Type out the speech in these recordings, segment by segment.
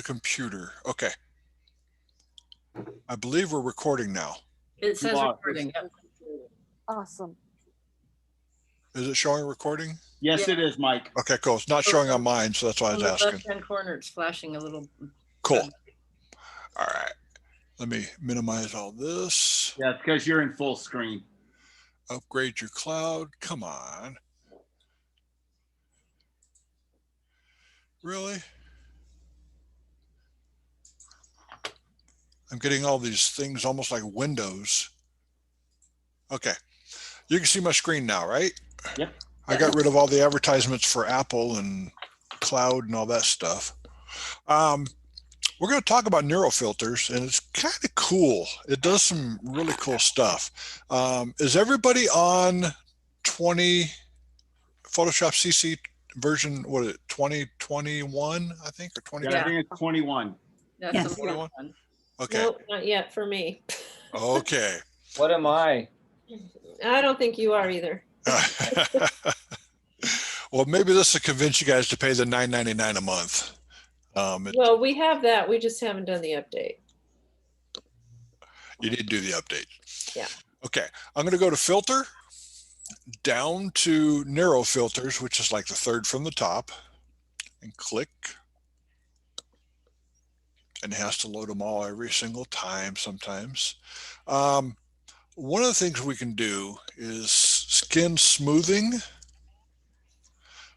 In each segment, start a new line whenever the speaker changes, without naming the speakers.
the computer. Okay. I believe we're recording now.
It says recording. Yep.
Awesome.
Is it showing recording?
Yes, it is, Mike.
Okay, cool. It's not showing on mine, so that's why I was asking.
On the left-hand corner, it's flashing a little.
Cool. All right. Let me minimize all this.
Yeah, it's because you're in full screen.
Upgrade your cloud. Come on. Really? I'm getting all these things almost like windows. Okay. You can see my screen now, right?
Yep.
I got rid of all the advertisements for Apple and cloud and all that stuff. We're going to talk about neurofilters, and it's kind of cool. It does some really cool stuff. Is everybody on 20 Photoshop CC version? What is it? 2021, I think, or 20?
Yeah, I think it's 21.
That's
Yes.
21. Okay.
Nope, not yet for me.
Okay.
What am I?
I don't think you are either.
Well, maybe this will convince you guys to pay the $9.99 a month.
Well, we have that. We just haven't done the update.
You did do the update.
Yeah.
Okay. I'm going to go to filter, down to narrow filters, which is like the third from the top, and click. And it has to load them all every single time sometimes. One of the things we can do is skin smoothing.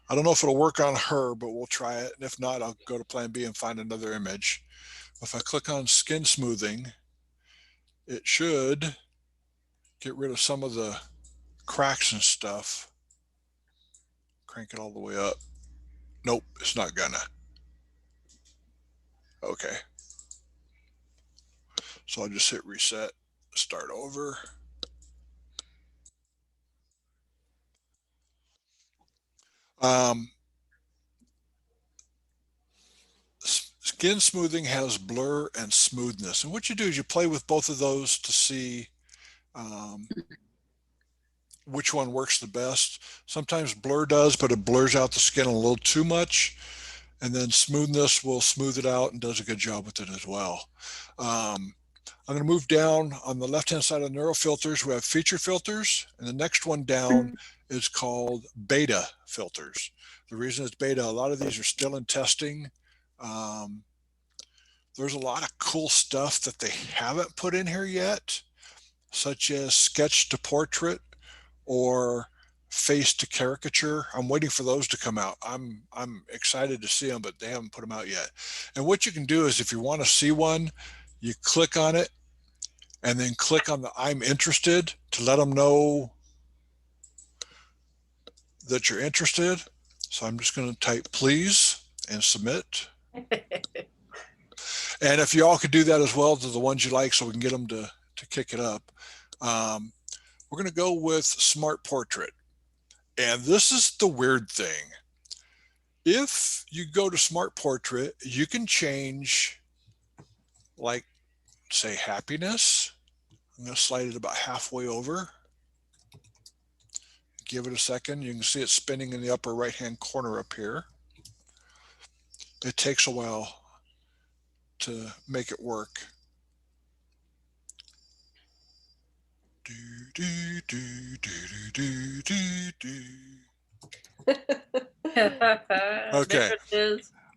I don't know if it'll work on her, but we'll try it. And if not, I'll go to plan B and find another image. If I click on skin smoothing, it should get rid of some of the cracks and stuff. Crank it all the way up. Nope, it's not gonna. Okay. So I'll just hit reset, start over. Skin smoothing has blur and smoothness. And what you do is you play with both of those to see which one works the best. Sometimes blur does, but it blurs out the skin a little too much. And then smoothness will smooth it out and does a good job with it as well. I'm going to move down on the left-hand side of neural filters. We have feature filters, and the next one down is called beta filters. The reason it's beta, a lot of these are still in testing. There's a lot of cool stuff that they haven't put in here yet, such as sketch to portrait or face to caricature. I'm waiting for those to come out. I'm excited to see them, but they haven't put them out yet. And what you can do is if you want to see one, you click on it and then click on the I'm interested to let them know that you're interested. So I'm just going to type please and submit. And if you all could do that as well to the ones you like so we can get them to kick it up. We're going to go with Smart Portrait. And this is the weird thing. If you go to Smart Portrait, you can change, like, say, happiness. I'm going to slide it about halfway over. Give it a second. You can see it spinning in the upper right-hand corner up here. It takes a while to make it work. Okay.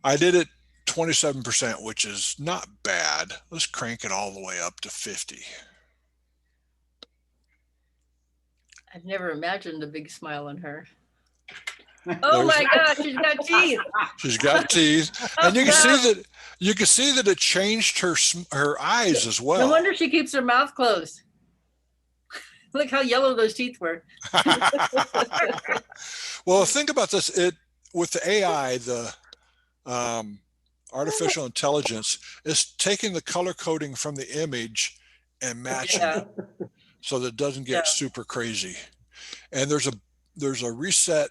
I did it 27%, which is not bad. Let's crank it all the way up to 50.
I've never imagined a big smile on her. Oh my gosh, she's got teeth.
She's got teeth, and you can see that it changed her eyes as well.
No wonder she keeps her mouth closed. Look how yellow those teeth were.
Well, think about this. With the AI, the artificial intelligence is taking the color coding from the image and matching it so that it doesn't get super crazy. And there's a reset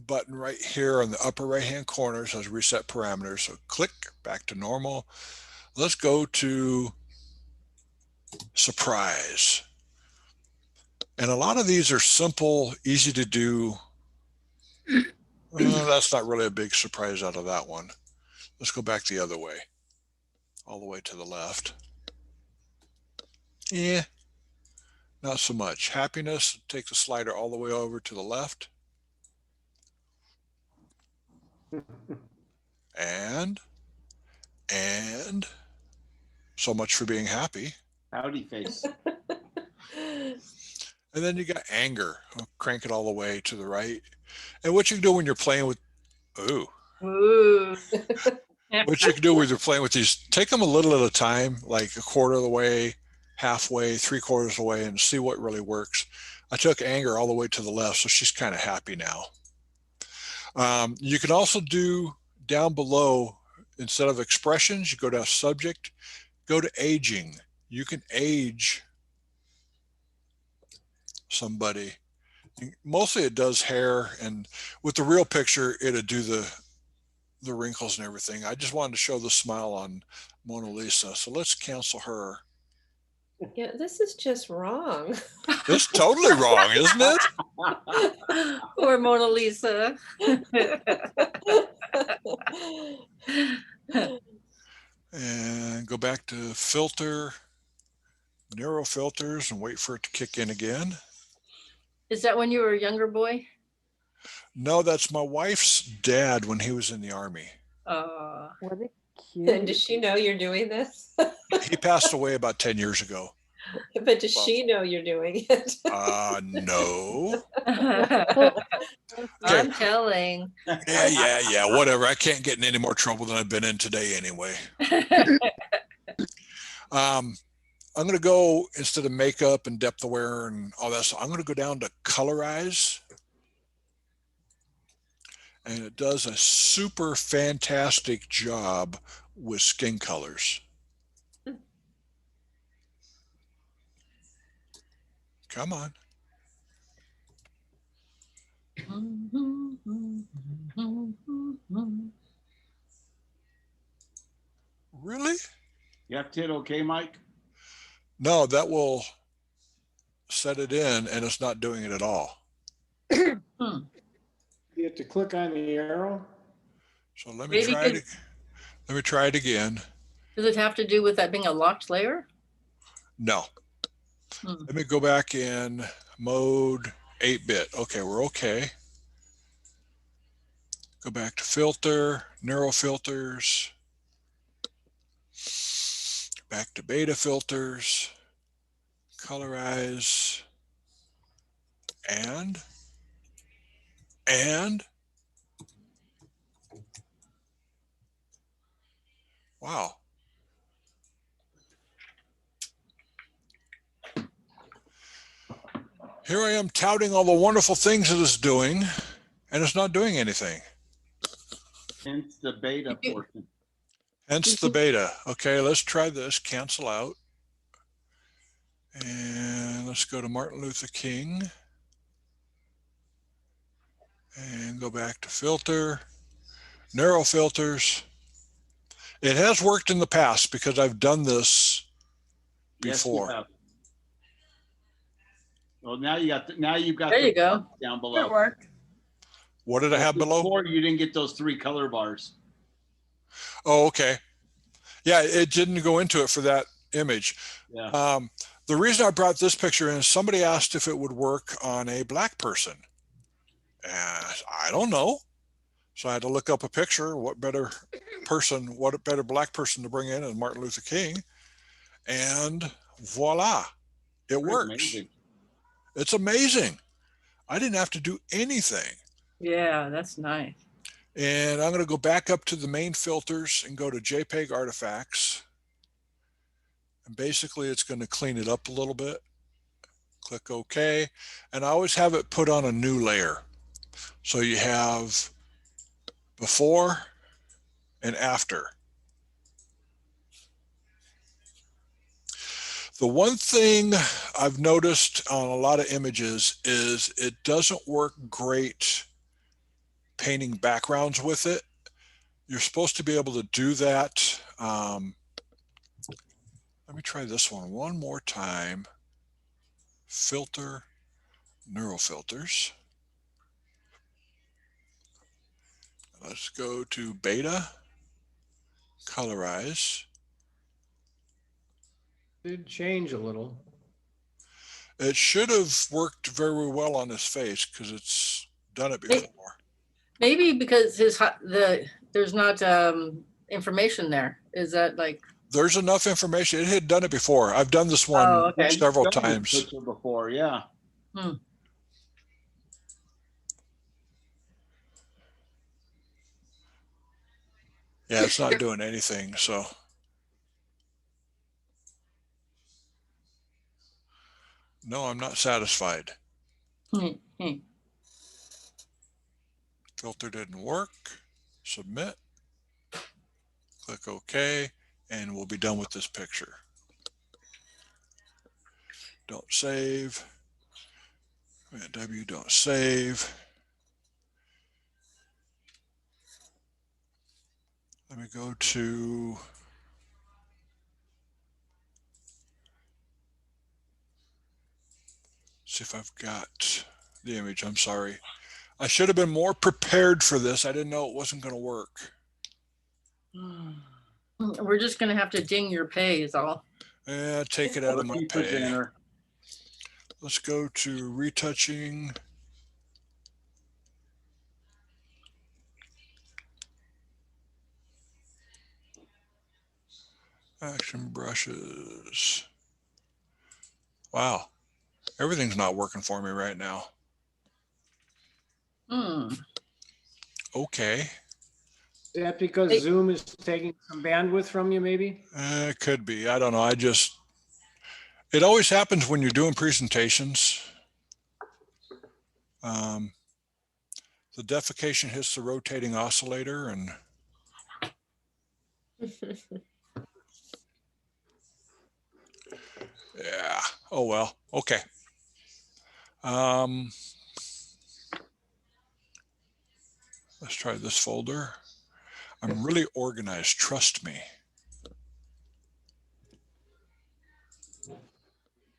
button right here on the upper right hand corner. It says reset parameters. So click back to normal. Let's go to surprise. And a lot of these are simple, easy to do. That's not really a big surprise out of that one. Let's go back the other way, all the way to the left. Yeah, not so much. Happiness, take the slider all the way over to the left. And so much for being happy.
Howdy face.
And then you got anger. I'll crank it all the way to the right. And what you can do when you're playing with, ooh,
Ooh.
what you can do when you're playing with these, take them a little at a time, like a quarter of the way, halfway, 3/4 of the way, and see what really works. I took anger all the way to the left, so she's kind of happy now. You can also do down below, instead of expressions, you go to subject, go to aging. You can age somebody. Mostly it does hair, and with the real picture, it'll do the wrinkles and everything. I just wanted to show the smile on Mona Lisa. So let's cancel her.
Yeah, this is just wrong.
It's totally wrong, isn't it?
Poor Mona Lisa.
And go back to filter, narrow filters, and wait for it to kick in again.
Is that when you were a younger boy?
No, that's my wife's dad when he was in the Army.
What a
And
cute.
does she know you're doing this?
He passed away about 10 years ago.
But does she know you're doing it?
No.
I'm telling.
Yeah, whatever. I can't get in any more trouble than I've been in today anyway. I'm going to go, instead of makeup and depth of wear and all that stuff, I'm going to go down to colorize. And it does a super fantastic job with skin colors. Come on. Really?
You have to hit okay, Mike?
No, that will set it in, and it's not doing it at all.
You have to click on the arrow.
So let me
Maybe
try it.
could-
Let me try it again.
Does it have to do with that being a locked layer?
No.
Hmm.
Let me go back in mode 8-bit. Okay, we're okay. Go back to filter, narrow filters. Back to beta filters. Colorize. And wow. Here I am touting all the wonderful things it is doing, and it's not doing anything.
Hence the beta portion.
Hence the beta. Okay, let's try this. Cancel out. And let's go to Martin Luther King. And go back to filter, narrow filters. It has worked in the past because I've done this
Yes, you
before.
have. Well, now you got. Now you've got.
There
the
you go.
bars down below.
Good work.
What did I have below?
Before you didn't get those 3 color bars.
Oh, okay. Yeah, it didn't go into it for that image.
Yeah.
The reason I brought this picture in is somebody asked if it would work on a black person. And I don't know. So I had to look up a picture. What better black person to bring in than Martin Luther King? And voila, it works.
Amazing.
It's amazing. I didn't have to do anything.
Yeah, that's nice.
And I'm going to go back up to the main filters and go to JPEG artifacts. And basically it's going to clean it up a little bit. Click OK. And I always have it put on a new layer. So you have before and after. The one thing I've noticed on a lot of images is it doesn't work great painting backgrounds with it. You're supposed to be able to do that. Let me try this one more time. Filter, neural filters. Let's go to beta. colorize.
Did change a little.
It should have worked very well on his face because it's done it
Hey.
before.
Maybe because there's not information there. Is that like?
There's enough information. It had done it before. I've done this one
Oh, okay.
several
Done this
times.
picture before, yeah.
Yeah, it's not doing anything. So no, I'm not satisfied. Filter didn't work. Submit. Click OK, and we'll be done with this picture. Don't save. W, don't save. Let me go to see if I've got the image. I'm sorry. I should have been more prepared for this. I didn't know it wasn't going to work.
We're just gonna have to ding your pay is all.
Yeah, take it out of my
Rookie
pay.
presenter.
Let's go to retouching. Action brushes. Wow. Everything's not working for me right now. Okay.
Is that because
Hey.
Zoom is taking some bandwidth from you, maybe?
It could be. I don't know. It always happens when you're doing presentations. The defecation hits the rotating oscillator and yeah. Oh, well. Okay. Let's try this folder. I'm really organized. Trust me.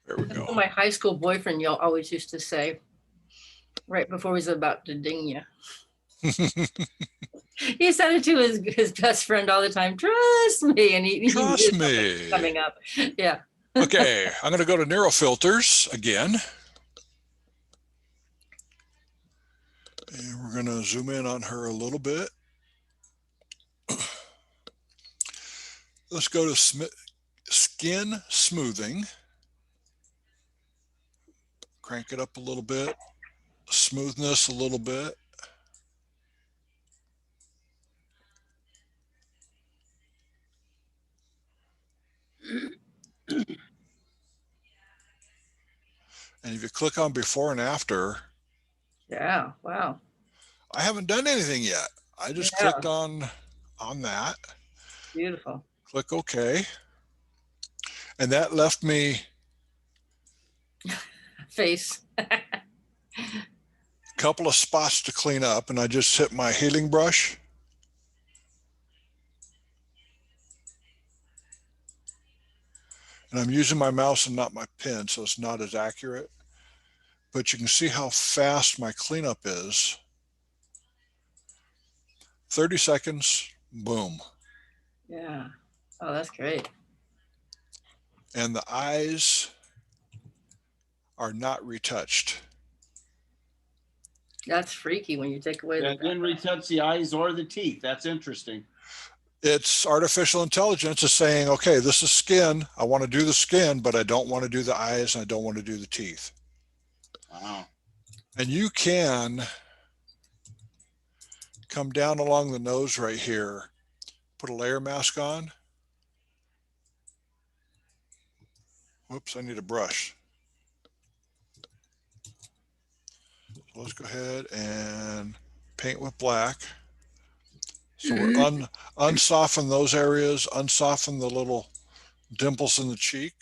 There we
That's
go.
what my high school boyfriend always used to say right before he was about to ding you. He said it to his best friend all the time. Trust me, and he
Trust
knew something was
me.
coming up. Yeah.
Okay, I'm going to go to Narrow Filters again. And we're going to zoom in on her a little bit. Let's go to Skin Smoothing. Crank it up a little bit. Smoothness a little bit. And if you click on before and after,
Yeah. Wow.
I haven't done anything yet. I just clicked on that.
Beautiful.
Click OK. And that left me
Face.
a couple of spots to clean up, and I just hit my healing brush. And I'm using my mouse and not my pen, so it's not as accurate. But you can see how fast my cleanup is. 30 seconds, boom.
Yeah. Oh, that's great.
And the eyes are not retouched.
That's freaky when you take away
That didn't retouch the eyes or the teeth. That's interesting.
It's artificial intelligence is saying, okay, this is skin. I want to do the skin, but I don't want to do the eyes and I don't want to do the teeth.
Wow.
And you can come down along the nose right here, put a layer mask on. Whoops, I need a brush. So let's go ahead and paint with black. So we're unsoften those areas, unsoften the little dimples in the cheek.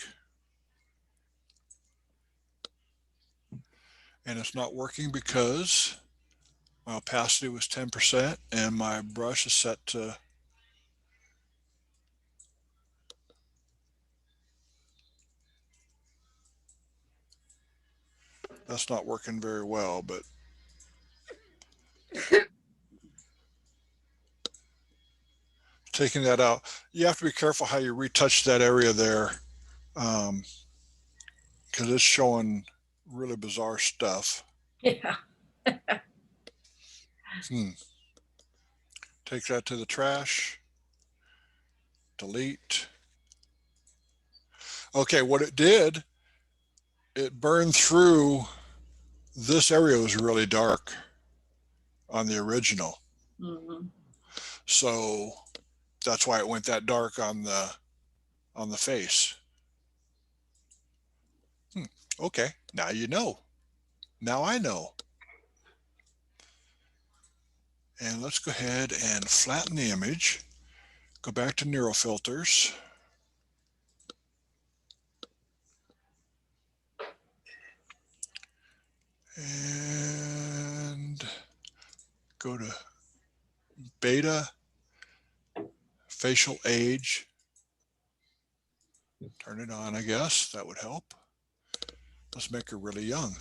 And it's not working because my opacity was 10% and my brush is set to that's not working very well, but taking that out. You have to be careful how you retouch that area there, because it's showing really bizarre stuff.
Yeah.
Take that to the trash. Delete. Okay, what it did, it burned through. This area was really dark on the original,
Mhm.
so that's why it went that dark on the face. Okay, now you know. Now I know. And let's go ahead and flatten the image. Go back to neural filters. And go to beta, facial age. Turn it on, I guess. That would help. Let's make her really young.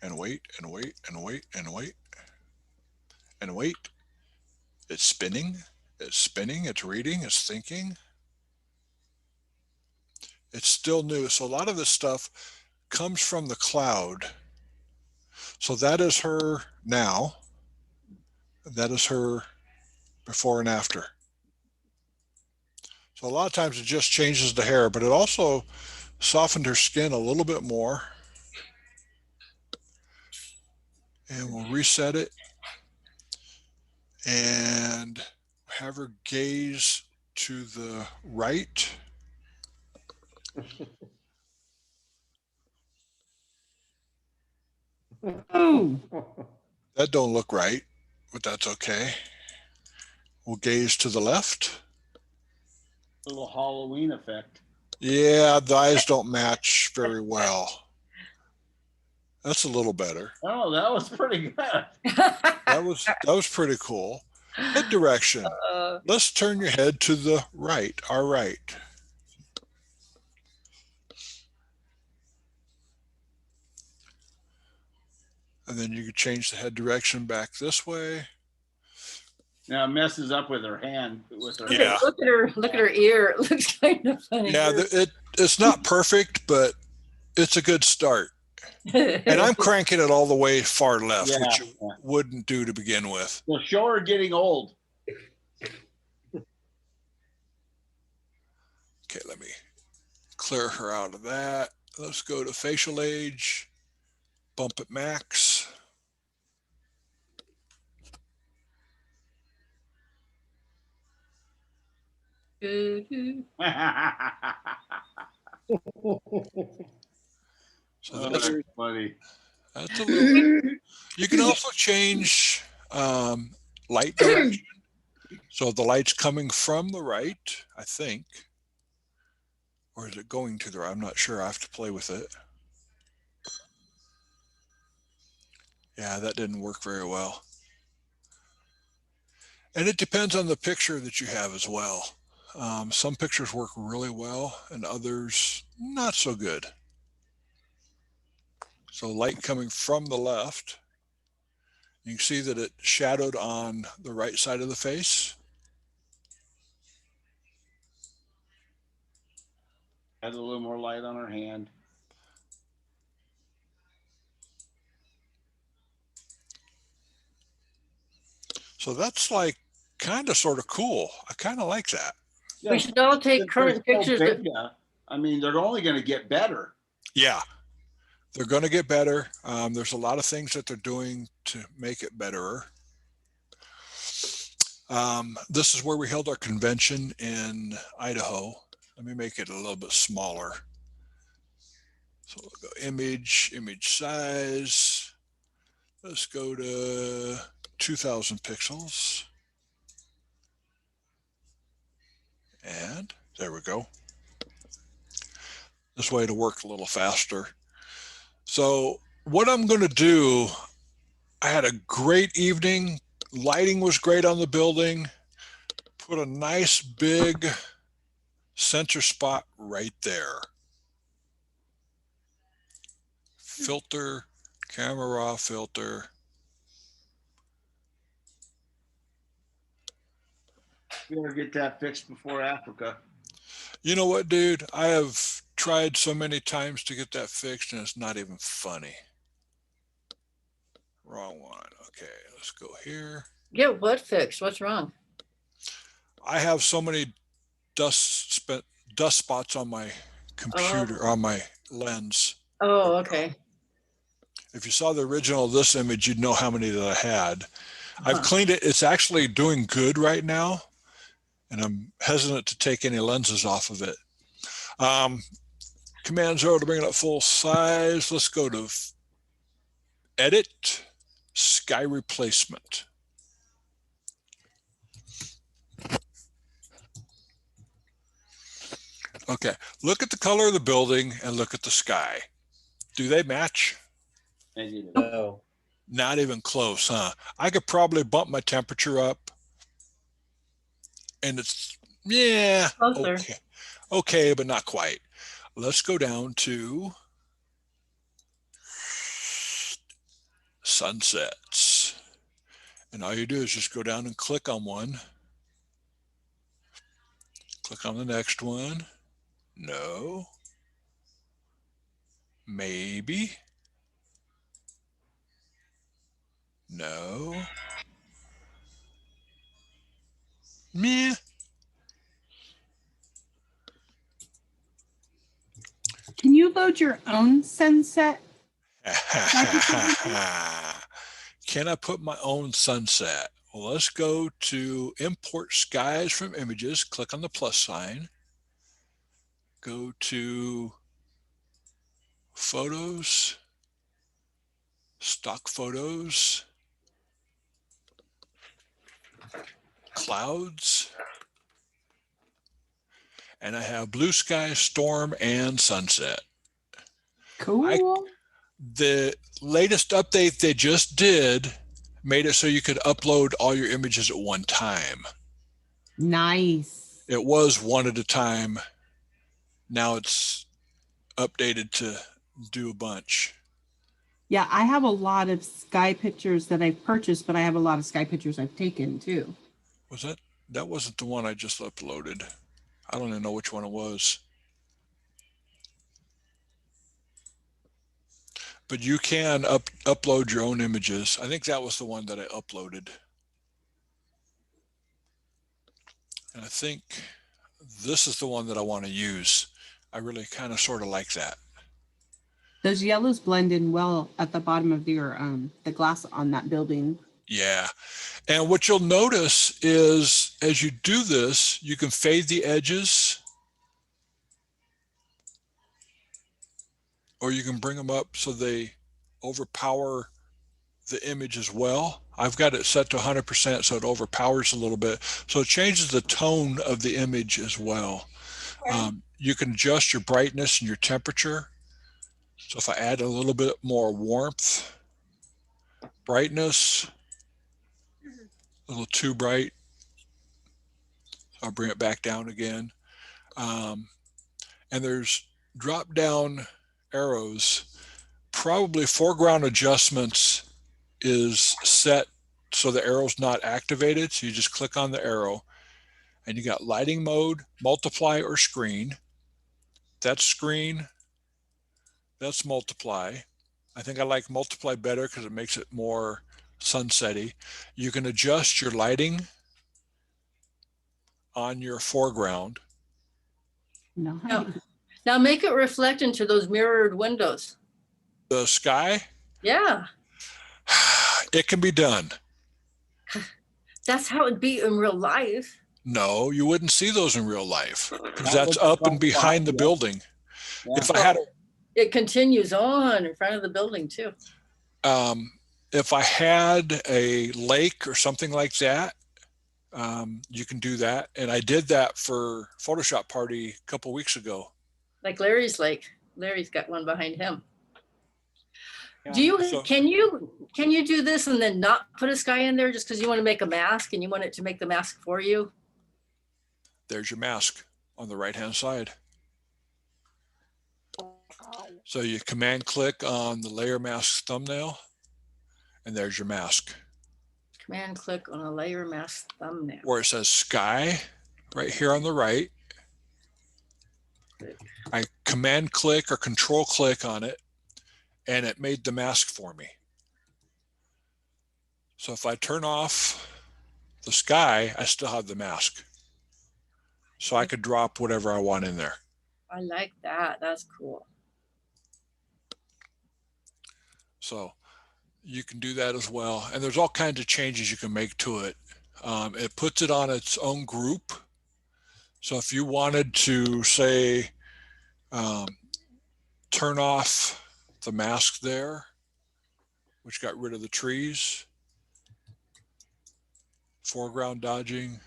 And wait, and wait, and wait, and wait, and wait. It's spinning, it's reading, it's thinking. It's still new. So a lot of this stuff comes from the cloud. So that is her now. That is her before and after. So a lot of times it just changes the hair, but it also softened her skin a little bit more. And we'll reset it and have her gaze to the right.
Ooh.
That don't look right, but that's okay. We'll gaze to the left.
Little Halloween effect.
Yeah, the eyes don't match very well. That's a little better.
Oh, that was pretty good.
That was pretty cool. Head direction. Let's turn your head to the right, our right. And then you can change the head direction back this way.
Now it messes up with her hand. With her
Yeah.
Look at her ear. It looks kind of funny.
Yeah, it's not perfect, but it's a good start. And I'm cranking it all the way far left,
Yeah,
which you
yeah.
wouldn't do to begin with.
So show her getting old.
Okay, let me clear her out of that. Let's go to facial age, bump it max. So
Oh,
that's,
that's funny.
that's a little. You can also change light direction. So the light's coming from the right, I think. Or is it going to the right? I'm not sure. I have to play with it. Yeah, that didn't work very well. And it depends on the picture that you have as well. Some pictures work really well and others not so good. So light coming from the left. You can see that it shadowed on the right side of the face.
Had a little more light on her hand.
So that's like kind of sort of cool. I kind of like that.
We should all take current pictures.
I mean, they're only going to get better.
Yeah, they're going to get better. There's a lot of things that they're doing to make it betterer. This is where we held our convention in Idaho. Let me make it a little bit smaller. So we'll go image size. Let's go to 2000 pixels. And there we go. This way to work a little faster. So what I'm going to do, I had a great evening. Lighting was great on the building. Put a nice big center spot right there. Filter, camera raw filter.
Better get that fixed before Africa.
You know what, dude? I have tried so many times to get that fixed and it's not even funny. Wrong one. Okay, let's go here.
Get what fixed? What's wrong?
I have so many dust spots on my computer, on my lens.
Oh, okay.
If you saw the original of this image, you'd know how many that I had. I've
Huh.
cleaned it. It's actually doing good right now, and I'm hesitant to take any lenses off of it. Command 0 to bring it up full size. Let's go to Edit, Sky Replacement. Okay, look at the color of the building and look at the sky. Do they match?
No.
Not even close, huh? I could probably bump my temperature up and it's, yeah,
Closer.
okay. Okay, but not quite. Let's go down to sunsets. And all you do is just go down and click on one. Click on the next one. No. Maybe. No. Meh.
Can you load your own sunset?
Can I put my own sunset? Well, let's go to import skies from images. Click on the plus sign. Go to photos, stock photos, clouds, and I have blue sky, storm, and sunset.
Cool.
The latest update they just did made it so you could upload all your images at one time.
Nice.
It was one at a time. Now it's updated to do a bunch.
Yeah, I have a lot of sky pictures that I've purchased, but I have a lot of sky pictures I've taken too.
Was that wasn't the one I just uploaded. I don't even know which one it was. But you can upload your own images. I think that was the one that I uploaded. And I think this is the one that I want to use. I really kind of sort of like that.
Those yellows blend in well at the bottom of your the glass on that building.
Yeah. And what you'll notice is as you do this, you can fade the edges or you can bring them up so they overpower the image as well. I've got it set to 100% so it overpowers a little bit. So it changes the tone of the image as well. You can adjust your brightness and your temperature. So if I add a little bit more warmth, brightness, a little too bright, I'll bring it back down again. And there's drop down arrows. Probably foreground adjustments is set so the arrow's not activated. So you just click on the arrow and you got lighting mode, multiply or screen. That's screen, that's multiply. I think I like multiply better because it makes it more sunsetty. You can adjust your lighting on your foreground.
Nice.
Now make it reflect into those mirrored windows.
The sky,
Yeah,
it can be done.
that's how it'd be in real life.
No, you wouldn't see those in real life because
That
that's
would
up
be
and behind the
fine, yeah.
building.
Yeah.
If I had
It continues on in front of the building too.
if I had a lake or something like that, you can do that. And I did that for Photoshop party a couple weeks ago.
Like Larry's lake. Larry's got one behind him.
Yeah.
Do you
So-
can you do this and then not put a sky in there just because you want to make a mask and you want it to make the mask for you?
There's your mask on the right hand side. So you command click on the layer mask thumbnail and there's your mask.
Command click on a layer mask thumbnail.
where it says sky right here on the right. I command click or control click on it, and it made the mask for me. So if I turn off the sky, I still have the mask. So I could drop whatever I want in there.
I like that. That's cool.
So you can do that as well. And there's all kinds of changes you can make to it. It puts it on its own group. So if you wanted to say, turn off the mask there, which got rid of the trees, foreground dodging,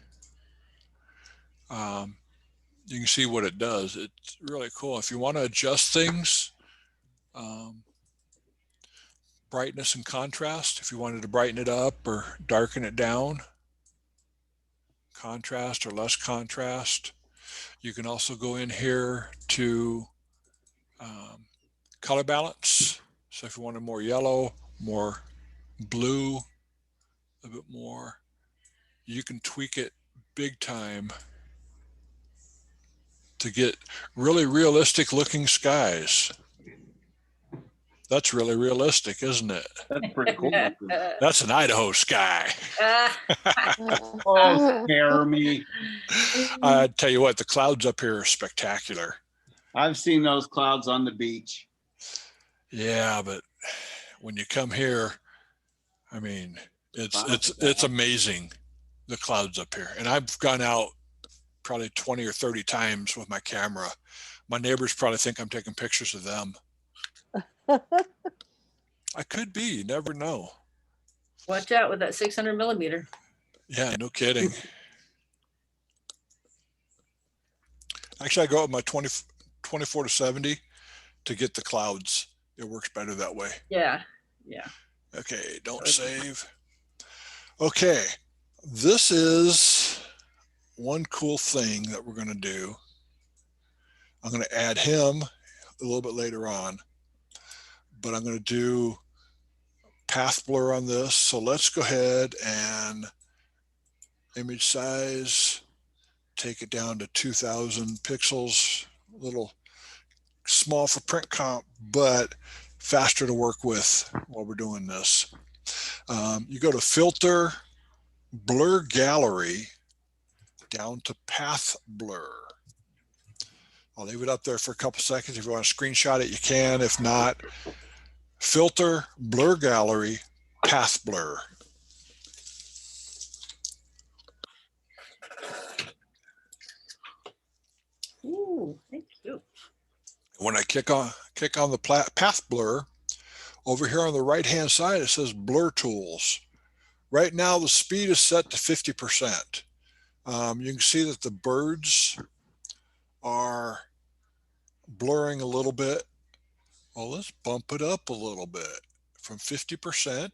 you can see what it does. It's really cool. If you want to adjust things, brightness and contrast, if you wanted to brighten it up or darken it down, contrast or less contrast. You can also go in here to color balance. So if you wanted more yellow, more blue, a bit more, you can tweak it big time to get really realistic looking skies. That's really realistic, isn't it?
That's pretty cool.
That's an Idaho sky.
Oh, scare me.
I tell you what, the clouds up here are spectacular.
I've seen those clouds on the beach.
Yeah, but when you come here, I mean, it's amazing, the clouds up here. And I've gone out probably 20 or 30 times with my camera. My neighbors probably think I'm taking pictures of them. I could be, you never know.
Watch out with that 600 millimeter.
Yeah, no kidding. Actually, I go with my 24 to 70 to get the clouds. It works better that way.
Yeah, yeah.
Okay, don't save. Okay, this is one cool thing that we're going to do. I'm going to add him a little bit later on, but I'm going to do path blur on this. So let's go ahead and image size, take it down to 2000 pixels, a little small for print comp, but faster to work with while we're doing this. You go to filter, blur gallery, down to path blur. I'll leave it up there for a couple seconds. If you want to screenshot it, you can. If not, filter, blur gallery, path blur.
Ooh, thank you.
When I click on the path blur, over here on the right hand side, it says blur tools. Right now, the speed is set to 50%. You can see that the birds are blurring a little bit. Well, let's bump it up a little bit from 50%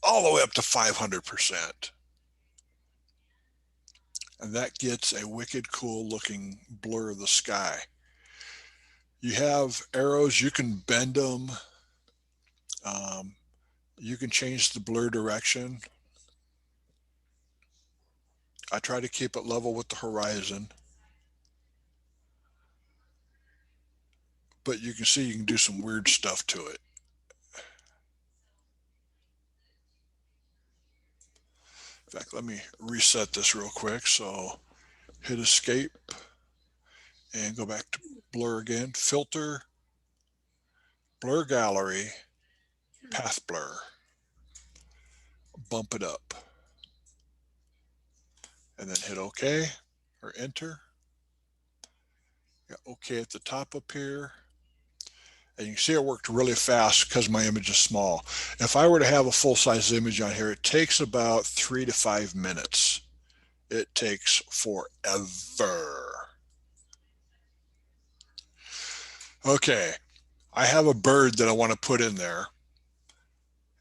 all the way up to 500%. And that gets a wicked cool looking blur of the sky. You have arrows, you can bend them. You can change the blur direction. I try to keep it level with the horizon. But you can see you can do some weird stuff to it. In fact, let me reset this real quick. So hit escape and go back to blur again. Filter, blur gallery, path blur. Bump it up. And then hit OK or enter. Got OK at the top up here. And you can see it worked really fast because my image is small. If I were to have a full-size image on here, it takes about 3 to 5 minutes. It takes forever. Okay, I have a bird that I want to put in there.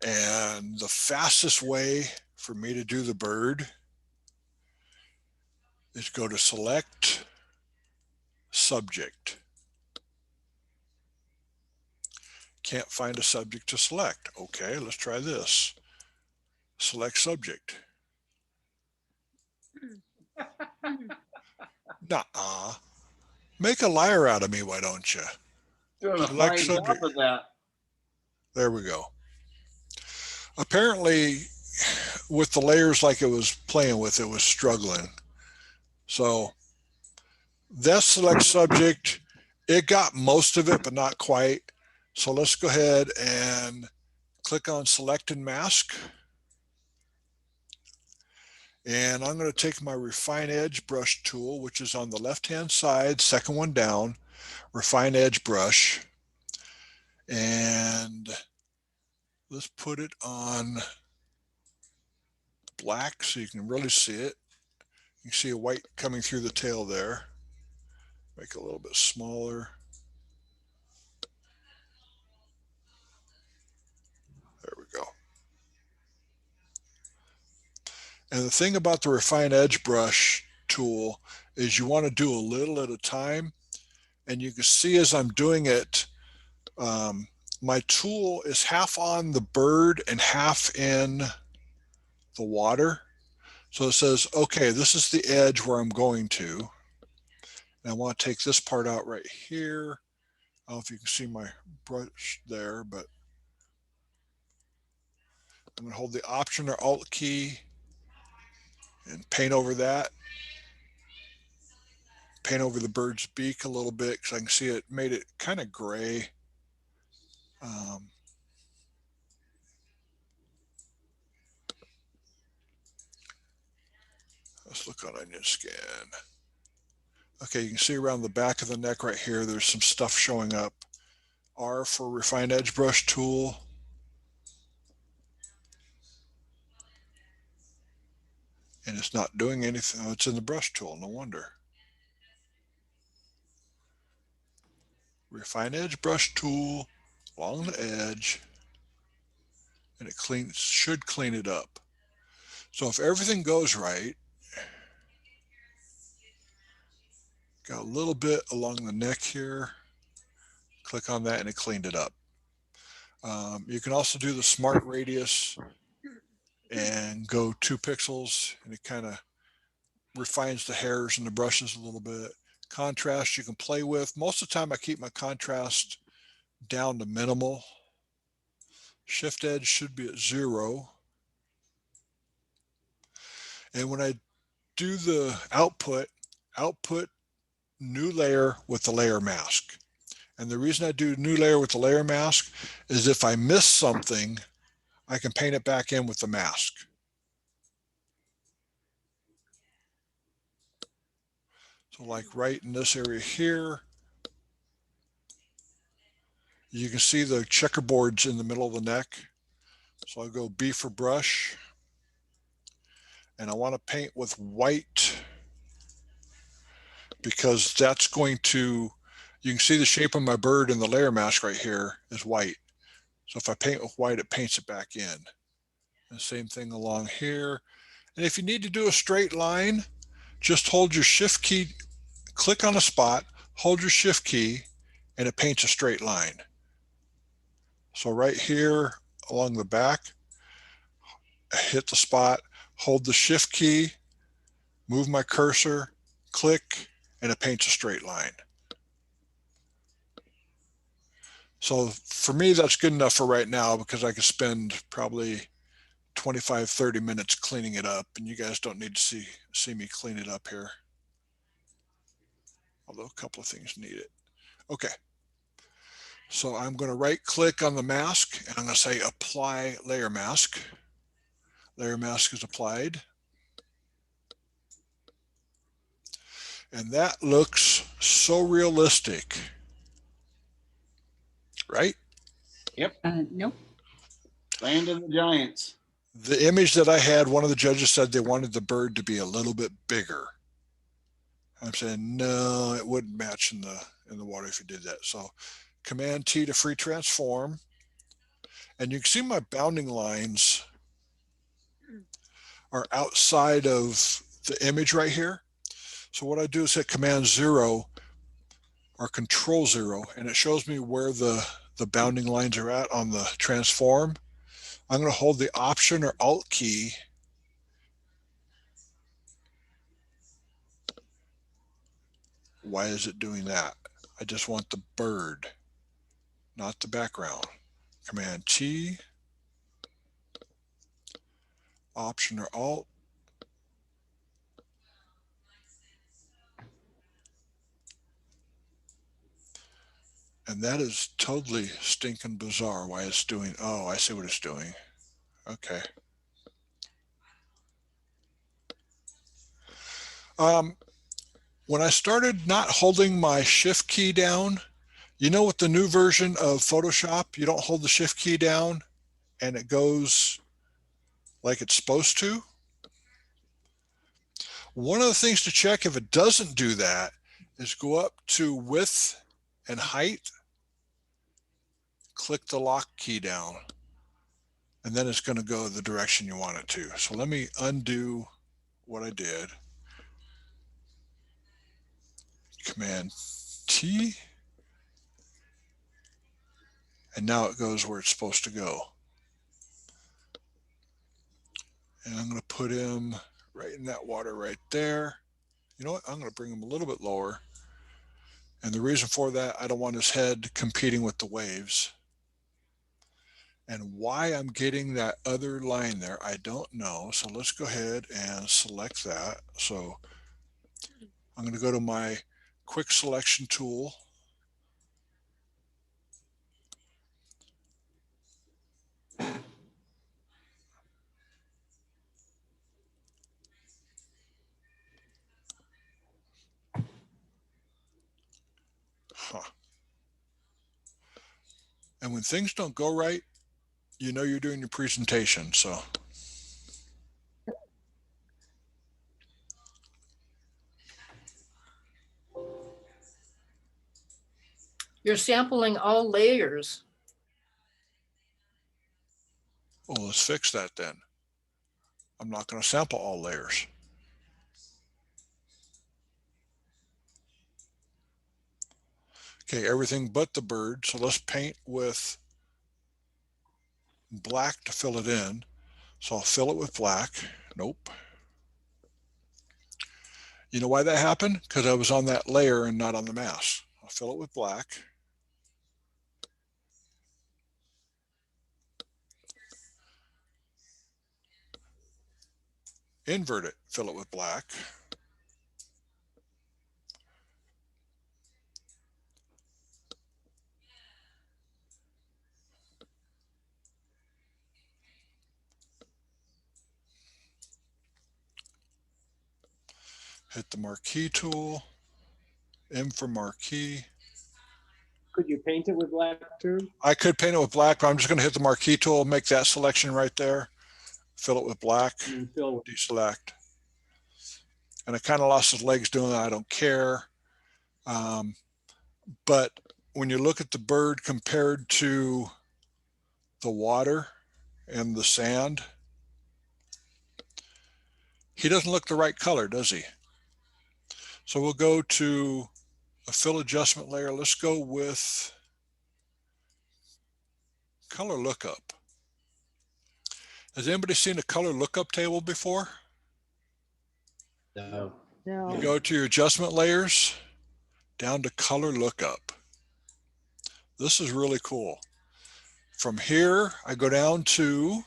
And the fastest way for me to do the bird is go to select, subject. Can't find a subject to select. Okay, let's try this. Select subject. Nuh-uh. Make a liar out of me, why don't you?
Doing a
Select
fine job
subject.
of that.
There we go. Apparently, with the layers like it was playing with, it was struggling. So that's select subject. It got most of it, but not quite. So let's go ahead and click on select and mask. And I'm going to take my refine edge brush tool, which is on the left-hand side, second one down, refine edge brush. And let's put it on black so you can really see it. You can see a white coming through the tail there. Make it a little bit smaller. There we go. And the thing about the refine edge brush tool is you want to do a little at a time. And you can see as I'm doing it, my tool is half on the bird and half in the water. So it says, okay, this is the edge where I'm going to. And I want to take this part out right here. I don't know if you can see my brush there, but I'm going to hold the Option or Alt key and paint over that. Paint over the bird's beak a little bit because I can see it made it kind of gray. Let's look on onion scan. Okay, you can see around the back of the neck right here, there's some stuff showing up. R for refine edge brush tool. And it's not doing anything. Oh, it's in the brush tool, no wonder. Refine edge brush tool along the edge, and it should clean it up. So if everything goes right, got a little bit along the neck here, click on that and it cleaned it up. You can also do the smart radius and go 2 pixels, and it kind of refines the hairs and the brushes a little bit. Contrast you can play with. Most of the time I keep my contrast down to minimal. Shift edge should be at 0. And when I do the output new layer with the layer mask. And the reason I do new layer with the layer mask is if I miss something, I can paint it back in with the mask. So like right in this area here, you can see the checkerboards in the middle of the neck. So I'll go B for brush. And I want to paint with white because that's going to, you can see the shape of my bird in the layer mask right here is white. So if I paint with white, it paints it back in. And same thing along here. And if you need to do a straight line, just hold your shift key, click on a spot, hold your shift key, and it paints a straight line. So right here along the back, hit the spot, hold the shift key, move my cursor, click, and it paints a straight line. So for me, that's good enough for right now because I could spend probably 25, 30 minutes cleaning it up, and you guys don't need to see me clean it up here. Although a couple of things need it. Okay. So I'm going to right click on the mask and I'm going to say apply layer mask. Layer mask is applied. And that looks so realistic, right?
Nope.
Land of the Giants.
The image that I had, one of the judges said they wanted the bird to be a little bit bigger. I'm saying, no, it wouldn't match in the water if you did that. So Command T to free transform. And you can see my bounding lines are outside of the image right here. So what I do is hit Command 0 or Control 0, and it shows me where the the bounding lines are at on the transform. I'm going to hold the Option or Alt key. Why is it doing that? I just want the bird, not the background. Command T, Option or Alt. And that is totally stinking bizarre why it's doing, oh, I see what it's doing. Okay. When I started not holding my Shift key down, you know, with the new version of Photoshop, you don't hold the Shift key down and it goes like it's supposed to. One of the things to check if it doesn't do that is go up to Width and Height, click the lock key down, and then it's going to go the direction you want it to. So let me undo what I did. Command T, and now it goes where it's supposed to go. And I'm going to put him right in that water right there. You know what? I'm going to bring him a little bit lower. And the reason for that, I don't want his head competing with the waves. And why I'm getting that other line there, I don't know. So let's go ahead and select that. So I'm going to go to my quick selection tool. And when things don't go right, you know you're doing your presentation. So
You're sampling all layers.
well, let's fix that then. I'm not going to sample all layers. Okay, everything but the bird. So let's paint with black to fill it in. So I'll fill it with black. Nope. You know why that happened? Because I was on that layer and not on the mask. I'll fill it with black. Invert it, fill it with black. Hit the marquee tool, M for marquee.
Could you paint it with black too?
I could paint it with black, but I'm just going to hit the marquee tool, make that selection right there, fill it with black,
And then fill with
deselect. And I kind of lost his legs doing that. I don't care. But when you look at the bird compared to the water and the sand, he doesn't look the right color, does he? So we'll go to a fill adjustment layer. Let's go with color lookup. Has anybody seen a color lookup table before?
No.
No.
You go to your adjustment layers, down to color lookup. This is really cool. From here, I go down to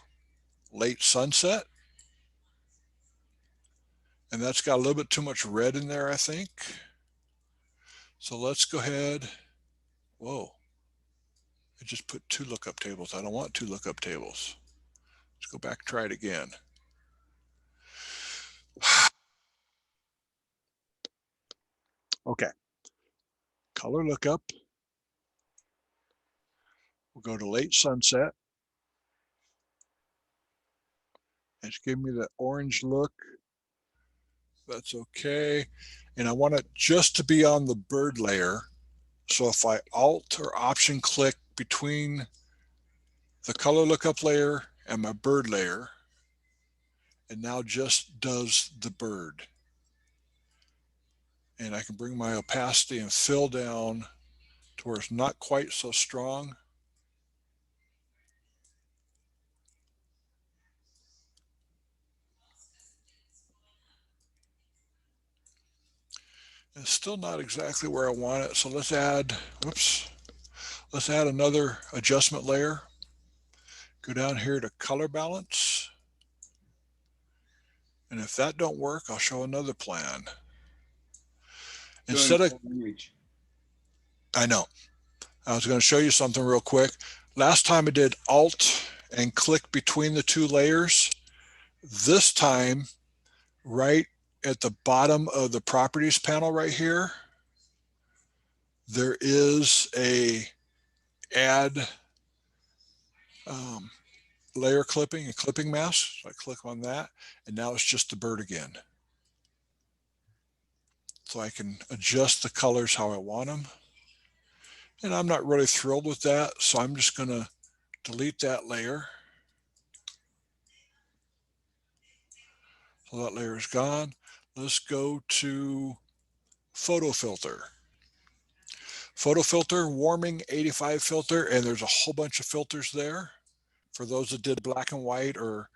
late sunset. And that's got a little bit too much red in there, I think. So let's go ahead. Whoa. I just put two lookup tables. I don't want two lookup tables. Let's go back and try it again. Okay. Color lookup. We'll go to late sunset. It's giving me that orange look. That's okay. And I want it just to be on the bird layer. So if I Alt or Option click between the color lookup layer and my bird layer, it now just does the bird. And I can bring my opacity and fill down to where it's not quite so strong. It's still not exactly where I want it. So let's add, whoops, let's add another adjustment layer. Go down here to color balance. And if that don't work, I'll show another plan. Instead of, I know, I was going to show you something real quick. Last time I did Alt and click between the two layers. This time, right at the bottom of the properties panel right here, there is a add layer clipping, a clipping mask. So I click on that, and now it's just the bird again. So I can adjust the colors how I want them. And I'm not really thrilled with that, so I'm just going to delete that layer. So that layer is gone. Let's go to photo filter. Photo filter, warming 85 filter, and there's a whole bunch of filters there for those that did black and white or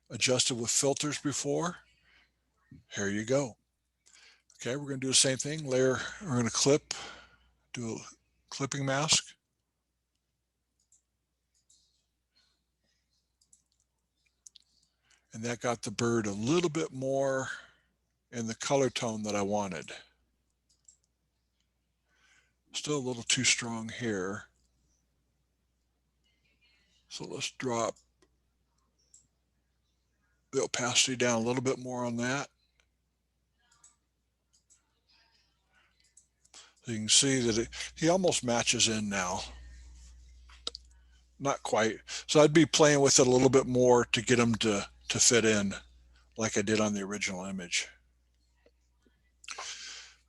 adjusted with filters before. Here you go. Okay, we're going to do the same thing. Layer, we're going to clip, do a clipping mask. And that got the bird a little bit more in the color tone that I wanted. Still a little too strong here. So let's drop the opacity down a little bit more on that. So you can see that he almost matches in now. Not quite. So I'd be playing with it a little bit more to get him to fit in like I did on the original image.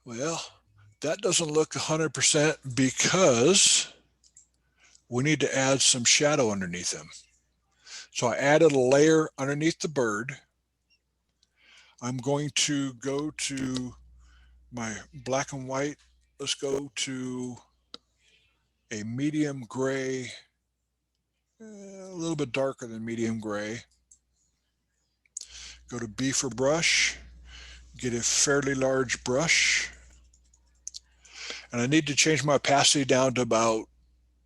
Well, that doesn't look 100% because we need to add some shadow underneath him. So I added a layer underneath the bird. I'm going to go to my black and white. Let's go to a medium gray, a little bit darker than medium gray. Go to B for brush, get a fairly large brush. And I need to change my opacity down to about,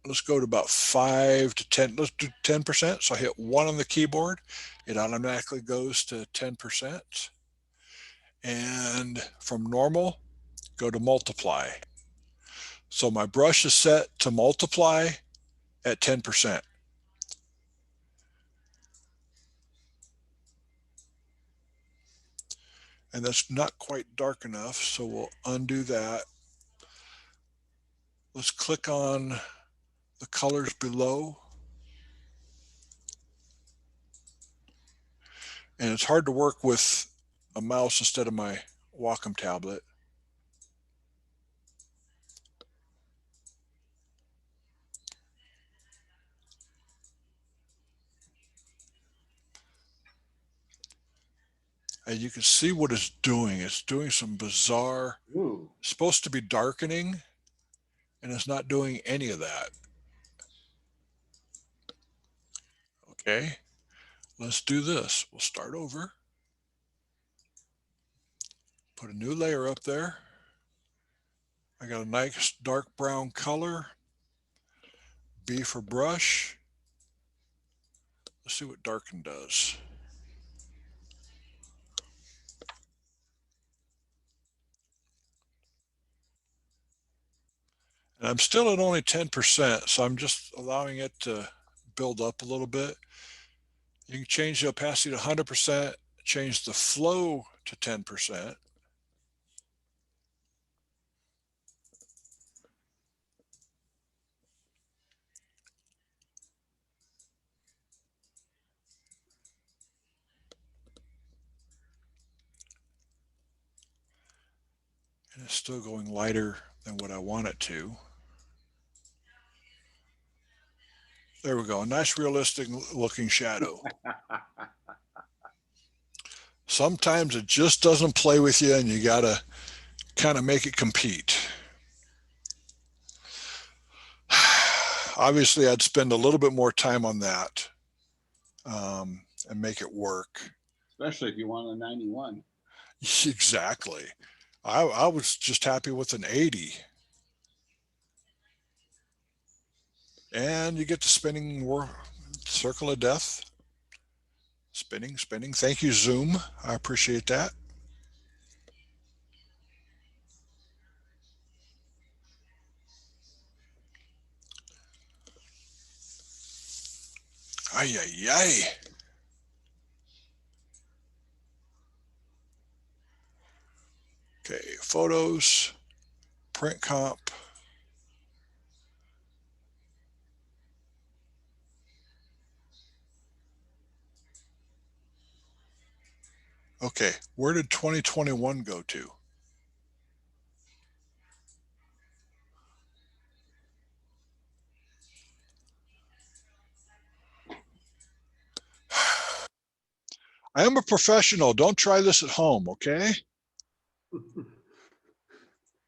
let's go to about 5 to 10, let's do 10%. So I hit 1 on the keyboard, it automatically goes to 10%. And from normal, go to multiply. So my brush is set to multiply at 10%. And that's not quite dark enough, so we'll undo that. Let's click on the colors below. And it's hard to work with a mouse instead of my Wacom tablet. And you can see what it's doing. It's doing some bizarre, it's supposed to be darkening, and it's not doing any of that. Okay, let's do this. We'll start over. Put a new layer up there. I got a nice dark brown color. B for brush. Let's see what darken does. And I'm still at only 10%, so I'm just allowing it to build up a little bit. You can change the opacity to 100%, change the flow to 10%. And it's still going lighter than what I want it to. There we go, a nice realistic looking shadow. Sometimes it just doesn't play with you and you gotta kind of make it compete. Obviously, I'd spend a little bit more time on that and make it work.
Especially if you want a 91.
Exactly. I was just happy with an 80. And you get the spinning circle of death. Spinning, spinning. Thank you, Zoom. I appreciate that. Ay, ay, ay. Okay, photos, print comp. Okay, where did 2021 go to? I am a professional. Don't try this at home, okay?
Do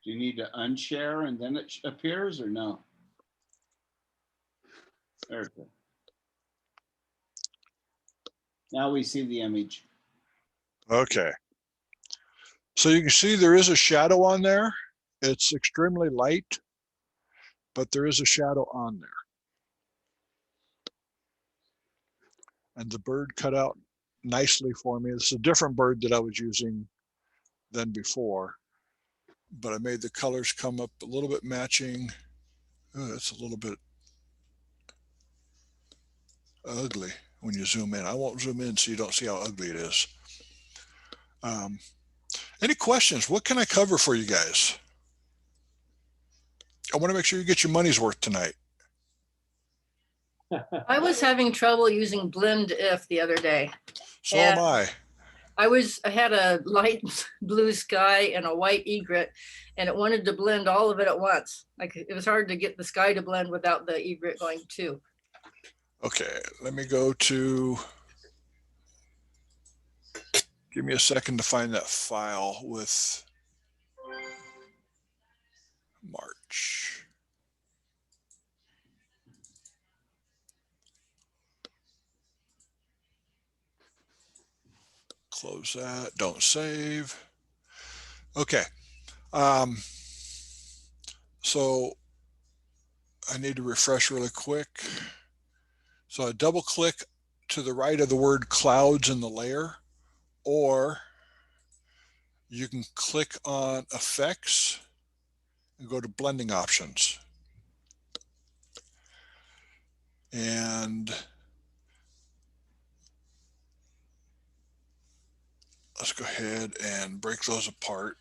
you need to unshare and then it appears or no? There it is. Now we see the image.
Okay. So you can see there is a shadow on there. It's extremely light, but there is a shadow on there. And the bird cut out nicely for me. It's a different bird that I was using than before, but I made the colors come up a little bit matching. Oh, that's a little bit ugly when you zoom in. I won't zoom in so you don't see how ugly it is. Any questions? What can I cover for you guys? I want to make sure you get your money's worth tonight.
I was having trouble using blend if the other day.
So am I.
I had a light blue sky and a white egret, and it wanted to blend all of it at once. Like it was hard to get the sky to blend without the egret going too.
Okay, let me go to, give me a second to find that file with March. Close that, don't save. Okay. So I need to refresh really quick. So I double click to the right of the word clouds in the layer, or you can click on effects and go to blending options. And let's go ahead and break those apart.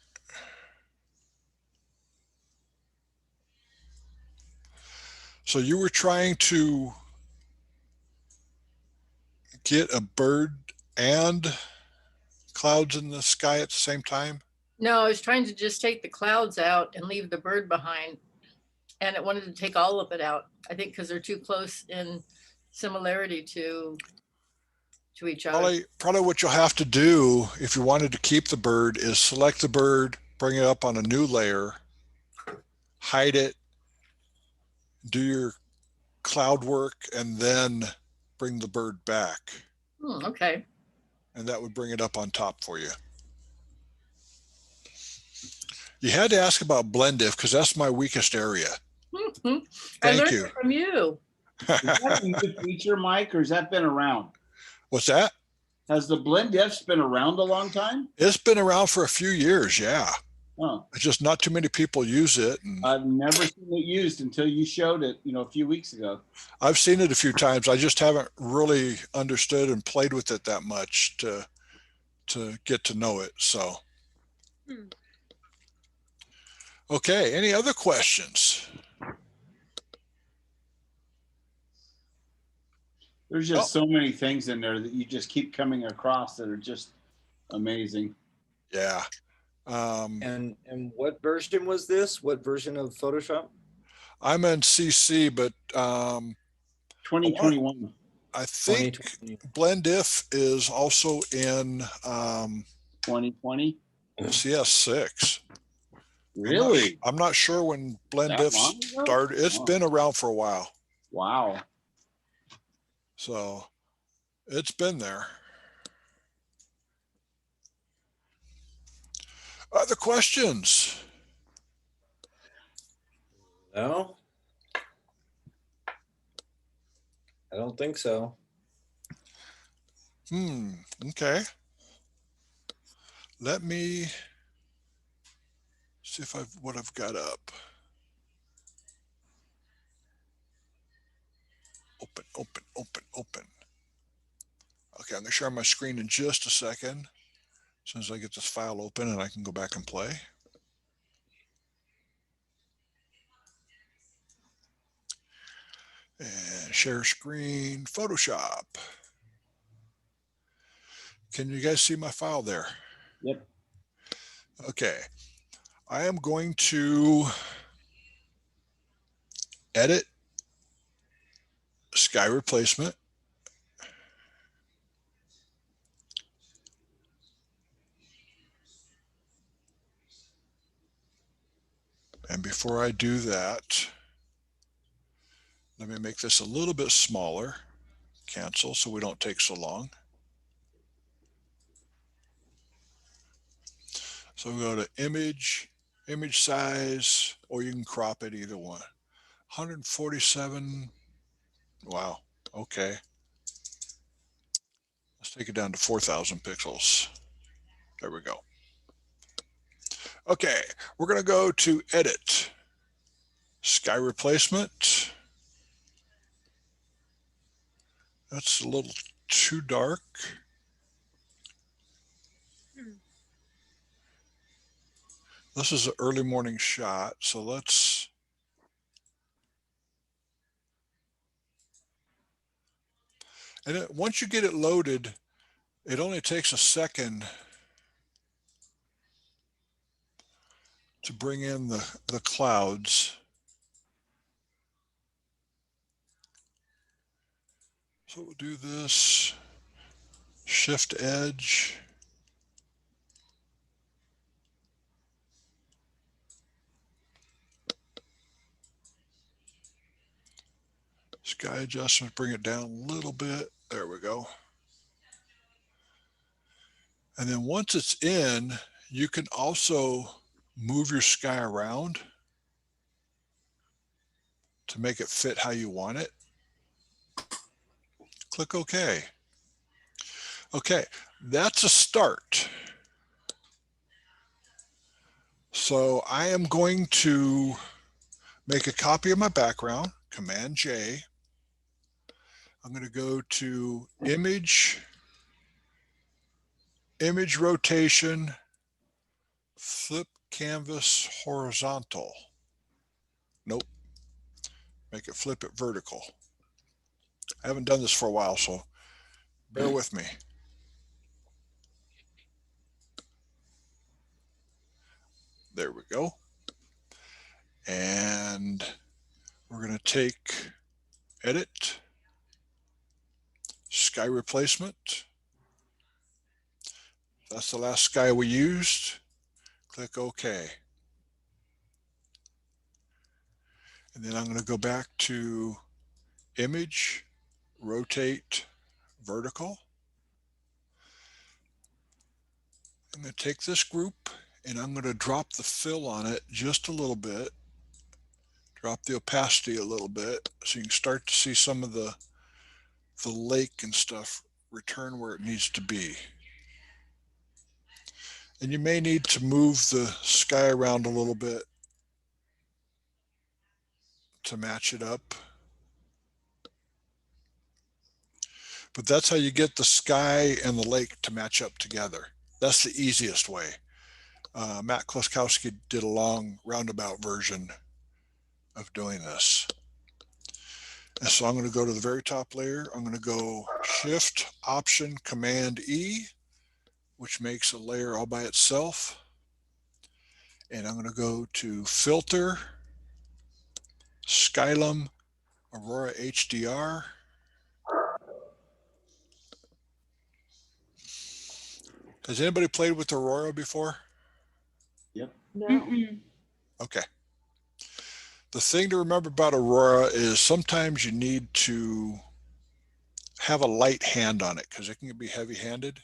So you were trying to get a bird and clouds in the sky at the same time?
No, I was trying to just take the clouds out and leave the bird behind. And it wanted to take all of it out. I think because they're too close in similarity to each other.
Probably what you'll have to do if you wanted to keep the bird is select the bird, bring it up on a new layer, hide it, do your cloud work, and then bring the bird back.
Okay.
And that would bring it up on top for you. You had to ask about blend if because that's my weakest area.
I
Thank
learned
you.
it from you.
Is that a new feature, Mike, or has that been around?
What's that?
Has the blend ifs been around a long time?
It's been around for a few years, yeah.
Oh,
It's just not too many people use it. And
I've never seen it used until you showed it, a few weeks ago.
I've seen it a few times. I just haven't really understood and played with it that much to get to know it. So, okay. Any other questions?
There's just so many things in there that you just keep coming across that are just amazing.
Yeah.
And what version was this? What version of Photoshop?
I'm in CC, but
2021.
I think
2020.
Blend If is also in
2020.
CS6.
Really?
I'm not sure when Blend
That
If
long ago?
started. It's
Oh.
been around for a while.
Wow.
So it's been there. Other questions?
No? I don't think so.
Okay. Let me see if what I've got up. Open, open, open, open. Okay, I'm gonna share my screen in just a second. As soon as I get this file open and I can go back and play. And share screen, Photoshop. Can you guys see my file there?
Yep.
Okay. I am going to edit sky replacement. And before I do that, let me make this a little bit smaller. Cancel so we don't take so long. So we go to image, image size, or you can crop it, either one. 147. Wow. Okay. Let's take it down to 4,000 pixels. There we go. Okay, we're going to go to edit, sky replacement. That's a little too dark. This is an early morning shot, so let's, and once you get it loaded, it only takes a second to bring in the clouds. So we'll do this, shift edge. Sky adjustment, bring it down a little bit. There we go. And then once it's in, you can also move your sky around to make it fit how you want it. Click OK. Okay, that's a start. So I am going to make a copy of my background, Command J. I'm going to go to image, image rotation, flip canvas horizontal. Nope, make it flip it vertical. I haven't done this for a while, so bear with me. There we go. And we're going to take edit, sky replacement. That's the last sky we used. Click OK. And then I'm going to go back to image, rotate, vertical. I'm going to take this group and I'm going to drop the fill on it just a little bit. Drop the opacity a little bit so you can start to see some of the lake and stuff return where it needs to be. And you may need to move the sky around a little bit to match it up. But that's how you get the sky and the lake to match up together. That's the easiest way. Matt Kloskowski did a long roundabout version of doing this. And so I'm going to go to the very top layer. I'm going to go Shift, Option, Command E, which makes a layer all by itself. And I'm going to go to Filter, Skylum, Aurora HDR. Has anybody played with Aurora before?
Yep.
No.
Okay. The thing to remember about Aurora is sometimes you need to have a light hand on it because it can be heavy-handed.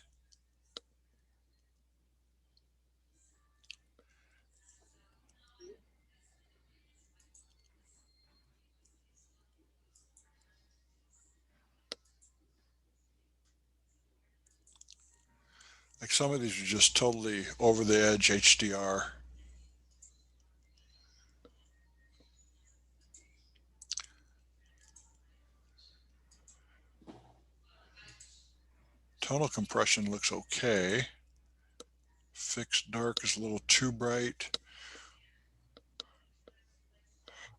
Like some of these are just totally over the edge HDR. Tonal compression looks okay. Fixed dark is a little too bright.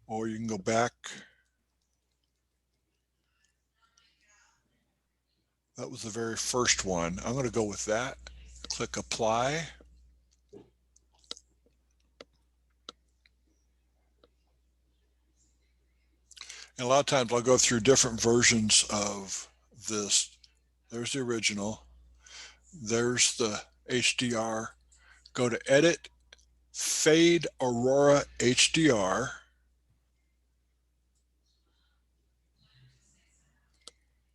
Or you can go back. That was the very first one. I'm going to go with that. Click apply. And a lot of times I'll go through different versions of this. There's the original. There's the HDR. Go to edit, fade Aurora HDR.